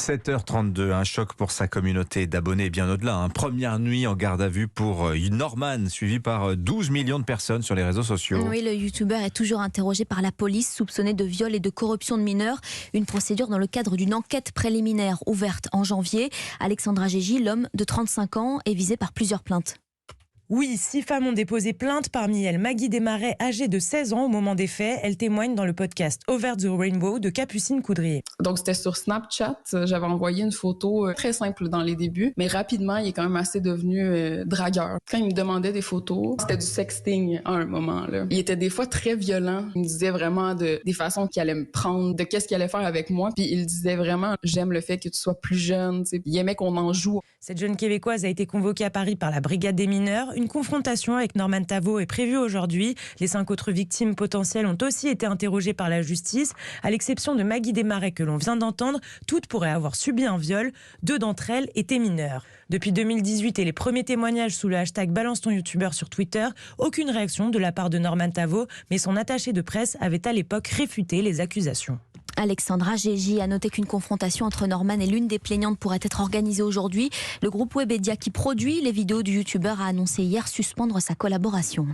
7h32, un choc pour sa communauté d'abonnés bien au-delà. Première nuit en garde à vue pour Norman, suivi par 12 millions de personnes sur les réseaux sociaux. Oui, le youtubeur est toujours interrogé par la police, soupçonné de viol et de corruption de mineurs. Une procédure dans le cadre d'une enquête préliminaire ouverte en janvier. Alexandra Gégy, l'homme de 35 ans, est visé par plusieurs plaintes. Oui, 6 femmes ont déposé plainte, parmi elles Maggie Desmarais, âgée de 16 ans au moment des faits. Elle témoigne dans le podcast Over the Rainbow de Capucine Coudrier. Donc c'était sur Snapchat, j'avais envoyé une photo très simple dans les débuts, mais rapidement il est quand même assez devenu dragueur. Quand il me demandait des photos, c'était du sexting à un moment là. Il était des fois très violent, il me disait vraiment des façons qu'il allait me prendre, de qu'est-ce qu'il allait faire avec moi, puis il disait vraiment j'aime le fait que tu sois plus jeune, tu sais. Il aimait qu'on en joue. Cette jeune Québécoise a été convoquée à Paris par la Brigade des mineurs. Une confrontation avec Norman Tavo est prévue aujourd'hui. Les 5 autres victimes potentielles ont aussi été interrogées par la justice. À l'exception de Maggie Desmarais que l'on vient d'entendre, toutes pourraient avoir subi un viol. 2 d'entre elles étaient mineures. Depuis 2018 et les premiers témoignages sous le hashtag Balance ton youtubeur sur Twitter, aucune réaction de la part de Norman Tavo, mais son attaché de presse avait à l'époque réfuté les accusations. Alexandra Gégy a noté qu'une confrontation entre Norman et l'une des plaignantes pourrait être organisée aujourd'hui. Le groupe Webedia qui produit les vidéos du youtubeur a annoncé hier suspendre sa collaboration.